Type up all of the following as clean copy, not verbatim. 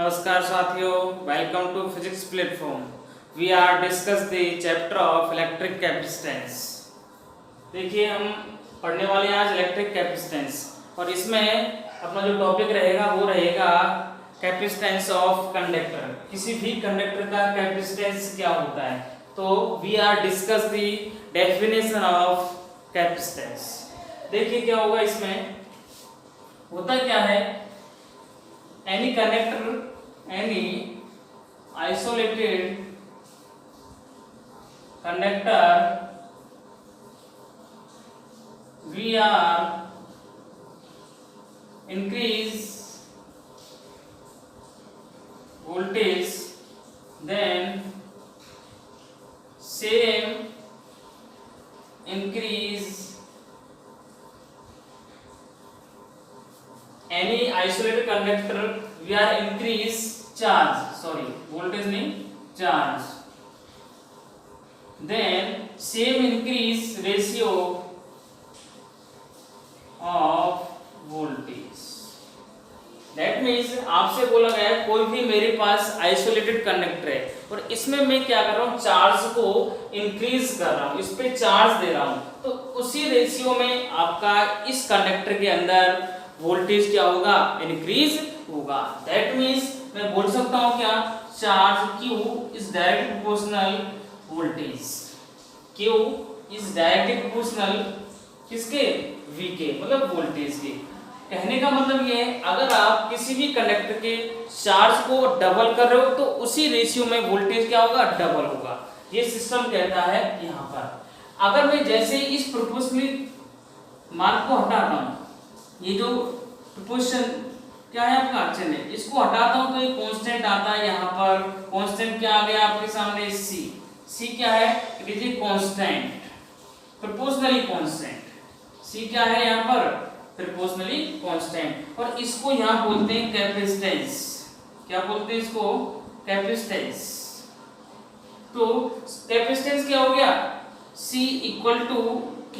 नमस्कार साथियों, welcome to physics platform. We are discuss the chapter of electric capacitance. देखिए, हम पढ़ने वाले हैं आज इलेक्ट्रिक कैपेसिटेंस और इसमें अपना जो टॉपिक रहेगा वो रहेगा कैपेसिटेंस ऑफ कंडक्टर। किसी भी कंडक्टर का कैपेसिटेंस क्या होता है, तो we are discuss the definition of capacitance. देखिए क्या होगा, इसमें होता क्या है, any conductor, any isolated conductor, we are increase voltage, then same increase any isolated conductor, we are increase charge, sorry voltage नहीं charge, then same increase ratio of voltage। that means आपसे बोला गया है कोई भी मेरे पास आइसोलेटेड कंडक्टर है और इसमें मैं क्या कर रहा हूँ, चार्ज को इंक्रीज कर रहा हूँ, इस पे चार्ज दे रहा हूँ, तो उसी रेशियो में आपका इस कंडक्टर के अंदर वोल्टेज क्या होगा, इंक्रीज होगा। दैट मीन्स मैं बोल सकता हूं क्या, charge Q is directly proportional voltage, Q is directly proportional किसके, V के, मतलब वोल्टेज के। कहने का मतलब ये है, अगर आप किसी भी कंडक्टर के चार्ज को डबल कर रहे हो तो उसी रेशियो में वोल्टेज क्या होगा, डबल होगा। ये सिस्टम कहता है यहाँ पर। अगर मैं जैसे इस प्रोपोर्शनल मार्क को हटाता हूँ, ये जो प्रोपोर्शन क्या है आपका अक्षर है, इसको हटाता हूं तो ये कांस्टेंट आता है। यहाँ पर कांस्टेंट क्या आ गया आपके सामने, सी क्या है, it is a constant, proportionally constant. C क्या है यहाँ पर, प्रोपोर्शनली कांस्टेंट, और इसको यहाँ बोलते हैं कैपेसिटेंस। क्या बोलते हैं इसको, कैपेसिटेंस। तो कैपेसिटेंस क्या हो गया, C equal to Q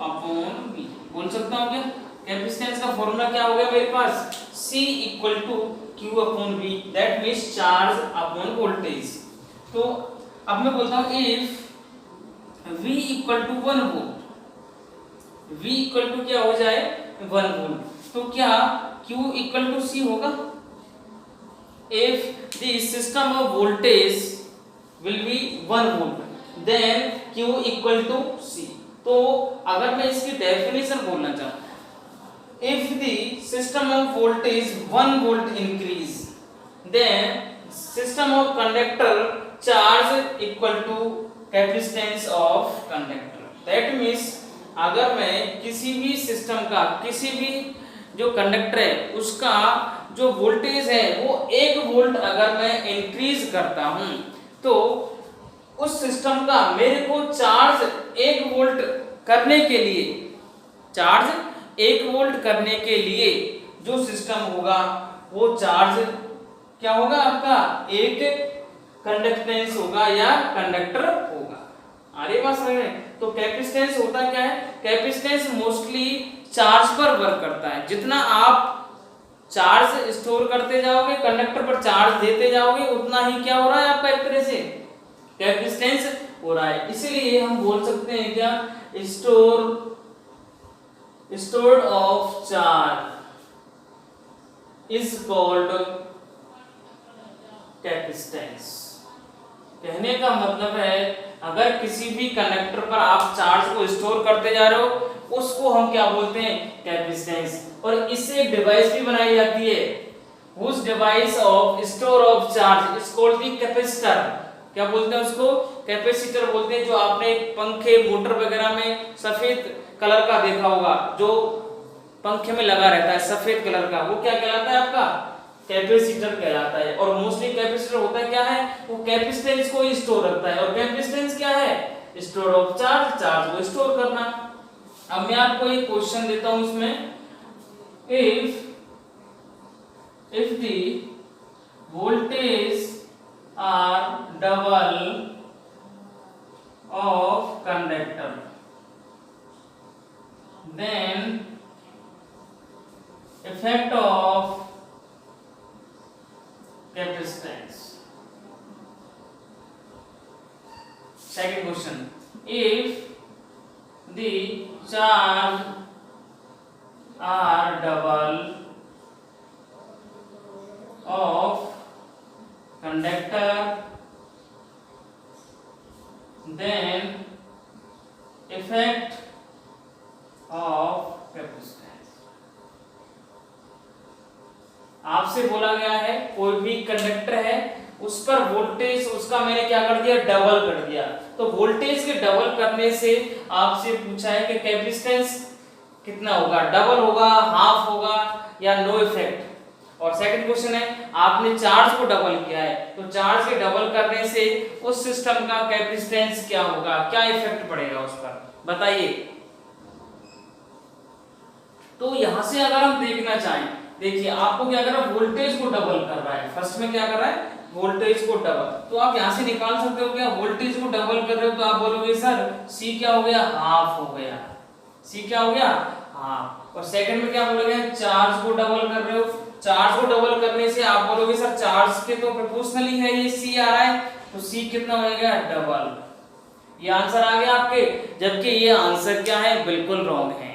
upon V। बोल सकता हूँ क्या, कैपेसिटेंस का फॉर्मूला क्या हो गया मेरे पास, C equal to Q upon V, that means charge upon voltage. तो अब मैं बोलता हूँ if V equal to 1 volt, V equal to क्या हो जाए 1 वोल्ट, तो क्या Q इक्वल टू C होगा। If the system of voltage will be 1 volt then Q equal to C। तो अगर मैं इसकी डेफिनेशन बोलना चाहूँ, if the system of voltage 1 volt increase, then system of conductor charge equal to capacitance of conductor। that means अगर मैं किसी भी सिस्टम का, किसी भी जो कंडक्टर है उसका जो वोल्टेज है वो 1 वोल्ट अगर मैं इंक्रीज करता हूं, तो उस सिस्टम का मेरे को चार्ज 1 वोल्ट करने के लिए, चार्ज 1 वोल्ट करने के लिए जो सिस्टम होगा वो चार्ज क्या होगा आपका, एक कंडक्टेंस होगा या कंडक्टर होगा। अरे बात समझ में। तो कैपेसिटेंस होता क्या है, कैपेसिटेंस मोस्टली चार्ज पर वर्क करता है। जितना आप चार्ज स्टोर करते जाओगे, कंडक्टर पर चार्ज देते जाओगे, उतना ही क्या हो रहा है आपका, एक तरह से कैपेसिटेंस हो रहा है। इसीलिए हम बोल सकते हैं क्या, stored of charge is called capacitance। कहने का मतलब है अगर किसी भी कंडक्टर पर आप चार्ज को स्टोर करते जा रहे हो, उसको हम क्या बोलते हैं, कैपेसिटेंस। और इससे एक डिवाइस भी बनाई जाती है, whose device of store of charge is called the capacitor। क्या बोलते हैं उसको, कैपेसिटर बोलते हैं। जो आपने पंखे मोटर वगैरह में सफेद कलर का देखा होगा, जो पंखे में लगा रहता है सफेद कलर का, वो क्या कहलाता है आपका, कैपेसिटर कहलाता है। और मोस्टली कैपेसिटर होता है क्या है, वो कैपेसिटेंस को ही स्टोर रखता है। और कैपेसिटेंस क्या है, स्टोर ऑफ चार्ज, चार्ज को स्टोर करना। अब मैं आपको एक क्वेश्चन देता हूं इसमें, if the voltage are double of conductor, then effect of capacitance. Second question, if the charge are double of conductor, then effect of capacitance। आपसे बोला गया है कोई भी कंडक्टर है उस पर वोल्टेज उसका मैंने क्या कर दिया, डबल कर दिया। तो वोल्टेज के डबल करने से आपसे पूछा है कि कैपेसिटेंस कितना होगा, डबल होगा, हाफ होगा या नो इफेक्ट। और सेकंड क्वेश्चन है आपने चार्ज को डबल किया है, तो चार्ज के डबल करने से उस सिस्टम का कैपेसिटेंस क्या होगा, क्या इफेक्ट पड़ेगा उस पर, बताइए। तो यहां से अगर हम देखना चाहें, देखिए आपको क्या कर रहा है, वोल्टेज को डबल कर रहा है। फर्स्ट में क्या कर रहा है, वोल्टेज को डबल। तो आप यहां से निकाल सकते हो क्या, वोल्टेज को डबल कर रहे हो तो आप बोलोगे सर सी क्या हो गया, हाफ हो गया। सी क्या हो गया, हाफ। और सेकंड में क्या बोलोगे, चार्ज को डबल कर रहे हो। चार्ज को डबल करने से आप बोलोगे सर चार्ज के तो प्रोपोर्शनली है ये सी आ रहा है, तो सी कितना होएगा, डबल। ये आंसर आ गया आपके, जबकि ये आंसर क्या है, बिल्कुल रॉन्ग है।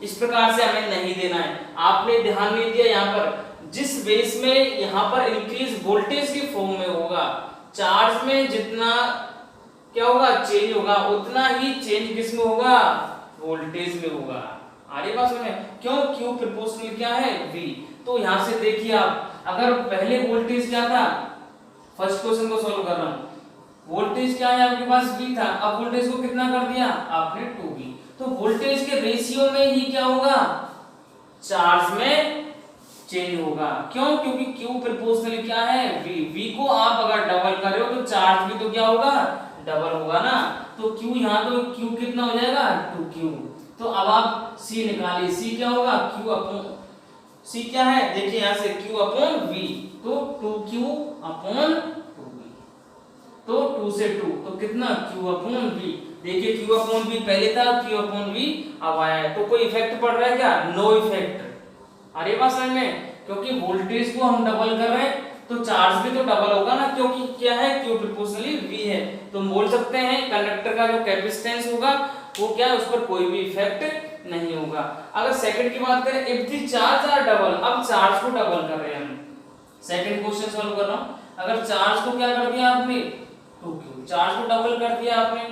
इस प्रकार से हमें नहीं देना है। आपने ध्यान नहीं दिया, यहाँ पर जिस बेस में यहाँ पर इंक्रीज वोल्टेज की फॉर्म में होगा, चार्ज में जितना क्या होगा, चेंज होगा, उतना ही चेंज किस में होगा, वोल्टेज में होगा। आगे बात में क्यों, क्यू प्रोपोर्शनल क्या है, वी। तो यहां से देखिए आप, अगर पहले वोल्टेज क्या था, फर्स्ट क्वेश्चन को सॉल्व कर रहा हूं, वोल्टेज क्या है आपके पास, वी था। अब वोल्टेज को कितना कर दिया आपने, 2v। तो वोल्टेज के रेशियो में ही क्या होगा, चार्ज में चेंज होगा। क्यों, क्योंकि Q प्रोपोर्शनल क्या है, V। V को आप अगर डबल कर रहे हो तो चार्ज भी तो क्या होगा, डबल होगा ना। तो Q यहाँ तो Q कितना हो जाएगा, 2Q। तो अब आप C निकालिए, C क्या होगा, Q अपॉन C क्या है, देखिए यहाँ से Q अपॉन V, तो 2Q अपॉन 2V। तो 2 से 2 तो कितना, Q अपॉन V। देखिए Q अपॉन V पहले था, Q अपॉन V अब आया है। तो कोई इफेक्ट पड़ रहा है क्या, नो इफेक्ट। अरे बात समझ में, क्योंकि वोल्टेज को हम डबल कर रहे हैं तो चार्ज भी तो डबल होगा ना, क्योंकि क्या है, Q प्रोपोर्शनली V है। तो हम बोल सकते हैं कंडक्टर का जो कैपेसिटेंस होगा वो क्या है, उस पर कोई भी इफेक्ट नहीं होगा। अगर सेकंड की बात करें, if the charge are double, अब चार्ज को डबल कर रहे हैं हम। सेकंड क्वेश्चन सॉल्व कर रहा हूं, अगर चार्ज को क्या कर दिया आपने, 2Q, चार्ज को डबल कर दिया आपने,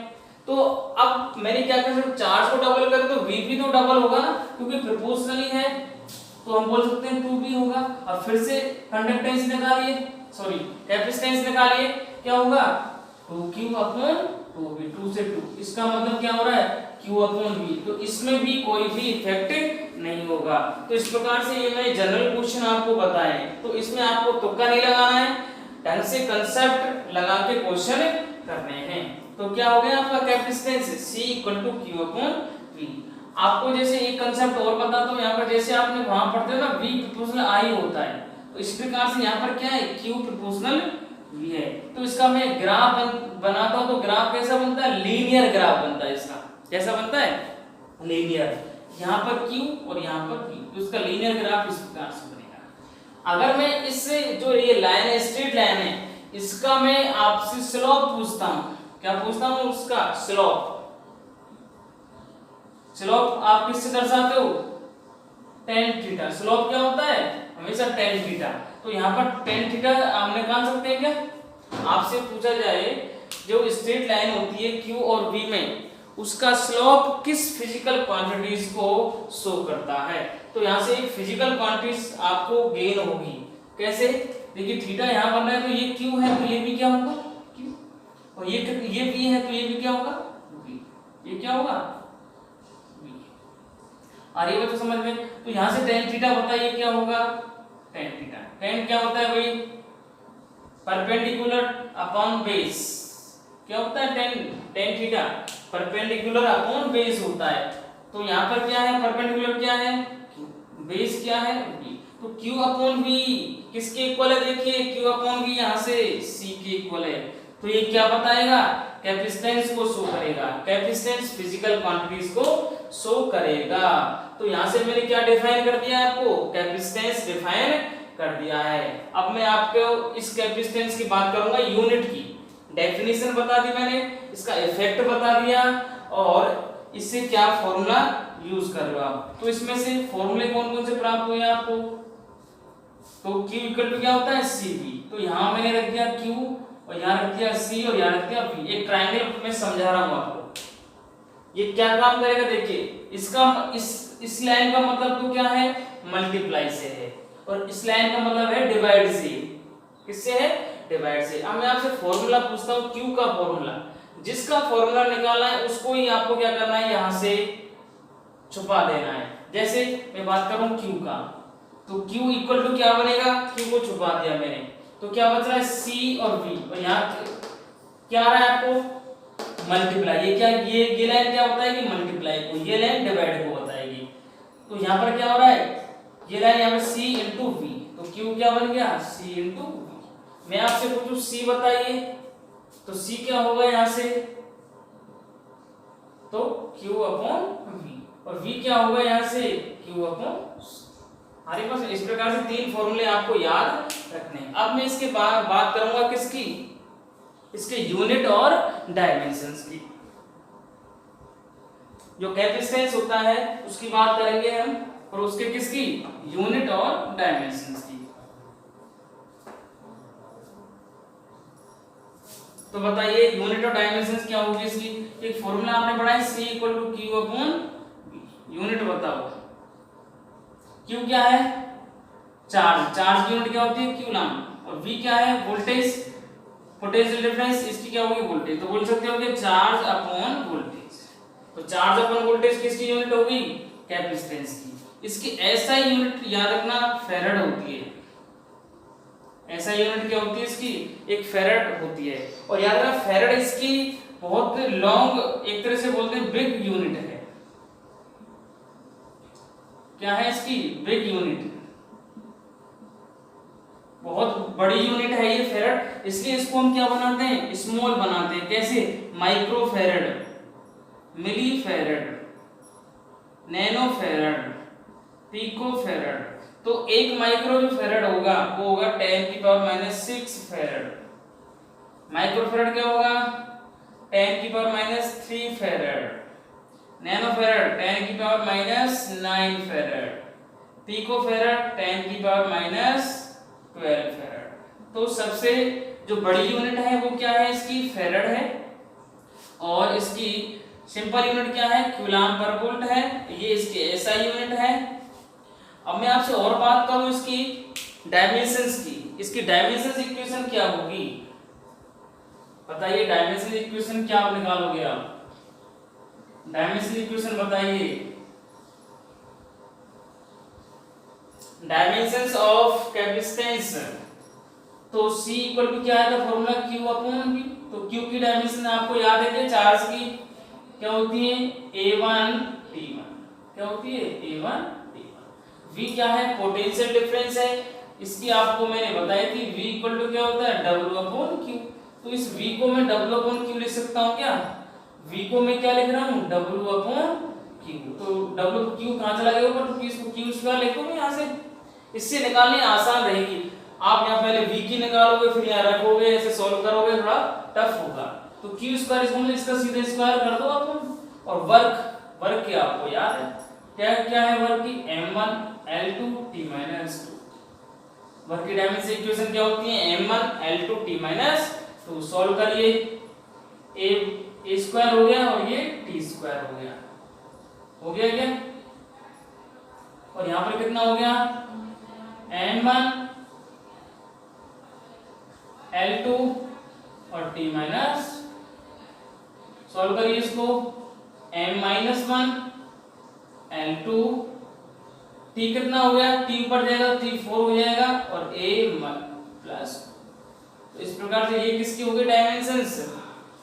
तो अब मैंने क्या कर, चार्ज को डबल कर तो V भी तो डबल होगा ना, क्योंकि प्रोपोर्शनली है। तो हम बोल सकते हैं 2V होगा। और फिर से कंडक्टेंस निकालिए, सॉरी कैपेसिटेंस निकालिए, क्या होगा, 2Q अपॉन 2V, 2 से 2। इसका मतलब क्या हो रहा है, Q अपॉन V। तो इसमें भी कोई भी इफेक्ट नहीं होगा। तो इस प्रकार से ये मैंने जनरल क्वेश्चन आपको बताए, तो इसमें आपको तुक्का नहीं लगाना है, ढंग से कंसेप्ट लगा के क्वेश्चन करने हैं। तो क्या हो गया आपका capacitance, C = Q upon V। आपको जैसे एक कंसेप्ट और बताता हूं, यहाँ पर जैसे आपने वहां पढ़ते हो ना, V प्रोपोर्शनल I होता है, तो इस प्रकार से यहाँ पर क्या है, Q प्रोपोर्शनल V है। तो इसका मैं ग्राफ बनाता हूं, तो ग्राफ कैसा बनता है, लीनियर ग्राफ बनता है इसका। कैसा बनता है, लीनियर। यहाँ पर Q और यहाँ पर V, तो इसका लीनियर ग्राफ इस प्रकार से बनेगा। अगर मैं इससे जो ये लाइन है, स्ट्रेट लाइन है, इसका मैं आपसे स्लोप पूछता हूं, क्या पूछता हूं, उसका स्लोप। स्लोप आप किससे दर्शाते हो, tan थीटा। स्लोप क्या होता है, हमेशा tan थीटा। तो यहाँ पर tan थीटा आप निकाल सकते हैं क्या। आपसे पूछा जाए जो स्ट्रेट लाइन होती है Q और V में, उसका स्लोप किस फिजिकल क्वांटिटीज को शो करता है। तो यहाँ से एक फिजिकल क्वांटिटीज आपको गेन होगी। कैसे, देखिए थीटा यहाँ बन रहा है, तो ये Q है, तो ये भी क्या होगा, Q। और ये V है, तो ये भी क्या होगा, V। ये क्या होगा, आ रही है तो समझ में। तो यहां से tan थीटा बताइए क्या होगा, tan थीटा। tan क्या होता है भाई, परपेंडिकुलर अपॉन बेस। क्या होता है tan theta, perpendicular upon base होता है। तो यहां पर क्या है, परपेंडिकुलर क्या है, बेस क्या है, v। तो q अपॉन v किसके इक्वल है, देखिए q अपॉन v यहां से c के इक्वल है। तो ये क्या बताएगा, कैपेसिटेंस को शो करेगा। कैपेसिटेंस फिजिकल क्वांटिटीज को शो करेगा। तो यहां से मैंने क्या डिफाइन कर दिया आपको, कैपेसिटेंस डिफाइन कर दिया है। अब मैं आपको इस कैपेसिटेंस की बात करूंगा यूनिट की। डेफिनेशन बता दी मैंने, इसका इफेक्ट बता दिया और इससे क्या फॉर्मूला यूज कर रहे हो आप। तो इसमें से फॉर्मूले कौन कौन से प्राप्त हुए आपको? तो Q इक्वल टू क्या होता है CV। तो यहाँ मैंने रख दिया Q और यहाँ रख दिया C और यहाँ रख दिया V। एक ट्रायंगल में समझा रहा हूँ आपको, ये क्या काम करेगा देखिए। इसका इस लाइन का मतलब तो क्या है, मल्टीप्लाई से है, और इस लाइन का मतलब है डिवाइड से। किससे है? डिवाइड से। अब मैं आपसे फॉर्मूला पूछता हूँ Q का फॉर्मूला, जिसका फॉर्मूला निकालना है उसको ही आपको क्या करना है, यहाँ से छुपा देना है। जैसे मैं बात करूं Q का, तो Q इक्वल टू क्या बनेगा, Q को छुपा दिया मैंने, तो क्या बच रहा है C और V, और यहाँ क्या आ रहा है आपको, मल्टीप्लाई। ये क्या, ये लाइन क्या बताएगी, मल्टीप्लाई को, ये लाइन डिवाइड को बताएगी। तो यहाँ पर क्या हो रहा है, ये लाइन यहाँ पे C इंटू V, तो Q क्या बन गया, C इंटू V। मैं आपसे पूछूं C बताइए, तो C क्या होगा यहाँ से, तो Q अपॉन V, और V क्या होगा यहाँ से, Q अपॉन। हमारे पास इस प्रकार से तीन फॉर्मूले आपको याद रखने हैं। अब मैं इसके बाद बात करूंगा किसकी, इसके यूनिट और डायमेंशंस की। जो कैपेसिटेंस होता है उसकी बात करेंगे हम, और उसके किसकी, यूनिट और डायमेंशंस की। तो बताइए यूनिट और डायमेंशंस क्या होगी इसकी। एक फॉर्मूला आपने पढ़ा है C equal to Q upon V। Unit बताओ, Q क्या है, चार्ज, चार्ज की यूनिट क्या होती है, कूलम, और V क्या है, वोल्टेज, पोटेंशियल डिफरेंस, इसकी क्या होगी, वोल्टेज। तो बोल सकते हो कि चार्ज अपॉन वोल्टेज। तो चार्ज अपॉन वोल्टेज किसकी यूनिट होगी, कैपेसिटेंस की। इसकी ऐसा यूनिट याद रखना फैराड होती है। ऐसा यूनिट क्या होती है इसकी, एक फैराड होती है। और याद रखना फैराड इसकी बहुत लॉन्ग, एक तरह से बोलते हैं बिग यूनिट है। क्या है इसकी, बिग यूनिट, बहुत बड़ी यूनिट है ये फैराड। इसलिए इसको हम क्या बनाते हैं, स्मॉल बनाते हैं। कैसे, micro farad, milli farad, nano farad, pico farad. तो एक माइक्रो जो फैराड होगा वो होगा 10⁻⁻6 फैराड। माइक्रो फैराड क्या होगा, 10⁻³ farad. Nano farad 10⁻⁹ farad. Pico farad 10⁻12 farad. तो सबसे जो बड़ी यूनिट है वो क्या है, इसकी फैराड है, और इसकी सिंपल यूनिट क्या है, कूलम पर वोल्ट है। ये इसकी ऐसा यूनिट है। अब मैं आपसे और बात करूं इसकी डायमेंशंस की। इसकी डायमेंशंस इक्वेशन क्या होगी, बताइए डायमेंशन इक्वेशन क्या निकालोगे आप, डायमेंशन इक्वेशन बताइए। डायमेंशंस ऑफ कैपेसिटेंस, तो C इक्वल टू क्या है फॉर्मूला, Q अपॉन V। तो Q की डायमेंशन आपको याद है कि चार्ज की क्या होती है, A1 T1, क्या होती है, A1 T1। V क्या है, पोटेंशियल डिफरेंस है, इसकी आपको मैंने बताई थी। V इक्वल टू क्या होता है, W अपॉन Q। तो इस V को मैं W अपॉन Q लिख सकता हूँ क्या, V को मैं क्या लिख रहा हूँ, W अपॉन Q। तो W Q कहाँ चला गया ऊपर, तो इसको Q स्क्वायर लिखोगे यहाँ से, इससे निकालनी आसान रहेगी। आप यहाँ पहले V की निकालोगे, फिर यहाँ रखोगे, ऐसे सॉल्व करोगे, थोड़ा टफ होगा। तो Q स्क्वायर इसका सीधे स्क्वायर कर दो आप। और वर्क क्या आपको याद है, क्या है वर्क की, m1 L2 T-2। वर्क की डायमेंशन इक्वेशन क्या होती है, m1 L2 T-2। सॉल्व करिए, a स्क्वायर हो गया और ये t स्क्वायर हो गया, क्या। और यहाँ पर कितना हो गया, m1 L2 और T-। सॉल्व करिए इसको, m-1 L2, T कितना हो गया, T ऊपर जाएगा तो T 4 हो जाएगा, और A प्लस। तो इस प्रकार से ये किसकी हो गई डायमेंशंस,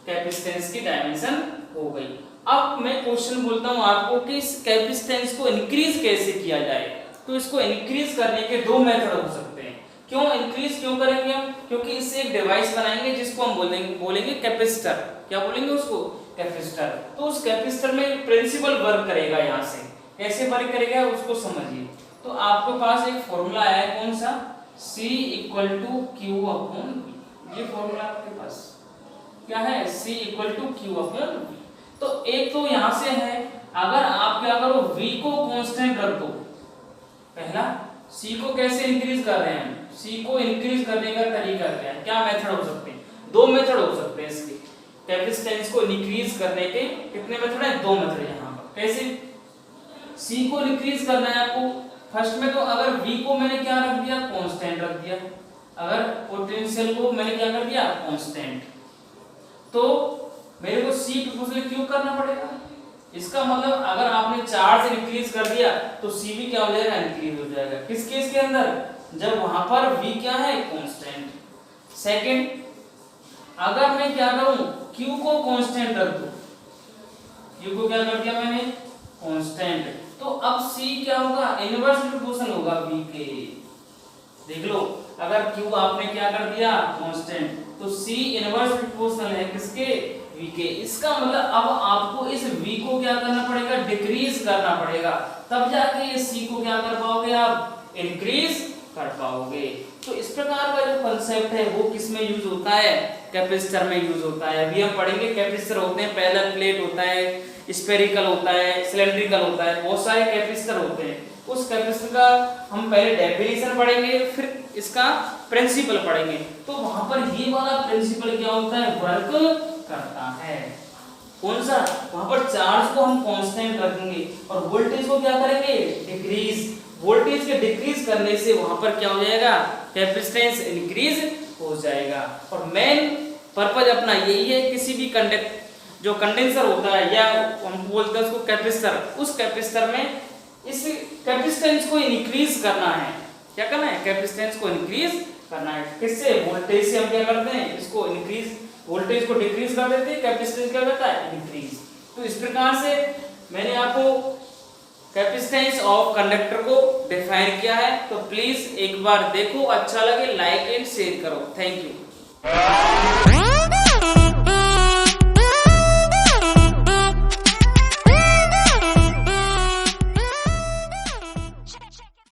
कैपेसिटेंस की डायमेंशन हो गई। अब मैं क्वेश्चन बोलता हूं आपको कि इस कैपेसिटेंस को इंक्रीज कैसे किया जाए। तो इसको इंक्रीज करने के दो मेथड हो सकते हैं। क्यों इंक्रीज क्यों करेंगे हम, क्योंकि इससे एक डिवाइस बनाएंगे जिसको हम बोलेंगे कैपेसिटर। क्या बोलेंगे उसको, कैपेसिटर। तो उस कैपेसिटर में प्रिंसिपल वर्क करेगा, यहाँ से कैसे वर्क करेगा उसको समझिए। तो आपके पास एक फॉर्मूला है, कौन सा, C equal to Q upon V। ये फॉर्मूला आपके पास क्या है, C equal to Q upon V। तो एक तो यहां से है, अगर आप क्या करो V को कांस्टेंट रख दो। पहला C को कैसे इंक्रीज कर रहे हैं, C को इंक्रीज करने का तरीका क्या है, क्या मेथड हो सकते हैं, दो मेथड हो सकते हैं इसके कैपेसिटेंस को इंक्रीज करने के। कितने मेथड है, दो मेथड यहां पर। कैसे C को इंक्रीज करना है आपको, फर्स्ट में तो अगर V को मैंने क्या रख दिया, कांस्टेंट रख दिया। अगर पोटेंशियल को मैंने क्या कर दिया, कांस्टेंट, तो मेरे को C प्रोपोर्शनल क्यू करना पड़ेगा। इसका मतलब अगर आपने चार्ज इंक्रीज कर दिया तो C भी क्या हो जाएगा, इंक्रीज हो जाएगा। किस केस के अंदर, जब वहां पर V क्या है, कांस्टेंट। सेकंड, अगर मैं क्या करूं, Q को कांस्टेंट रख दूं, Q को क्या कर दिया मैंने, कांस्टेंट, तो अब C क्या होगा, इनवर्स प्रोपोर्शनल होगा V के। देख लो, अगर Q आपने क्या कर दिया, कांस्टेंट, तो C इनवर्स प्रोपोर्शनल है किसके, V के। इसका मतलब अब आपको इस V को क्या करना पड़ेगा, डिक्रीज करना पड़ेगा, तब जाके ये C को क्या कर पाओगे, आप इंक्रीज कर पाओगे। तो इस प्रकार का जो कांसेप्ट है वो किस में यूज होता है, कैपेसिटर में यूज होता है। अभी हम पढ़ेंगे कैपेसिटर होते हैं, पहला प्लेट होता है, स्फेरिकल होता है, सिलेंड्रिकल होता है, बहुत सारे कैपेसिटर होते हैं। उस कैपेसिटर का हम पहले डेफिनेशन पढ़ेंगे, फिर इसका प्रिंसिपल पढ़ेंगे। तो वहां पर ये वाला प्रिंसिपल क्या होता है, वर्क करता है। कौन सा, वहां पर चार्ज को हम कांस्टेंट रखेंगे और वोल्टेज को क्या करेंगे, डिक्रीज। वोल्टेज के डिक्रीज करने से वहां पर क्या हो जाएगा, कैपेसिटेंस इंक्रीज हो जाएगा। और मेन पर्पज अपना यही है, किसी भी जो कंडेंसर होता है या हम बोलते हैं उसको कैपेसिटर, उस कैपेसिटर में इस कैपेसिटेंस को इंक्रीज करना है। क्या करना है, कैपेसिटेंस को इंक्रीज करना है। किससे, वोल्टेज से हम क्या करते हैं, इसको इंक्रीज, वोल्टेज को डिक्रीज कर देते हैं, कैपेसिटेंस क्या करता है, इंक्रीज। तो इस प्रकार से मैंने आपको कैपेसिटेंस ऑफ कंडक्टर को डिफाइन किया है। तो प्लीज एक बार देखो, अच्छा लगे लाइक एंड शेयर करो। Thank you.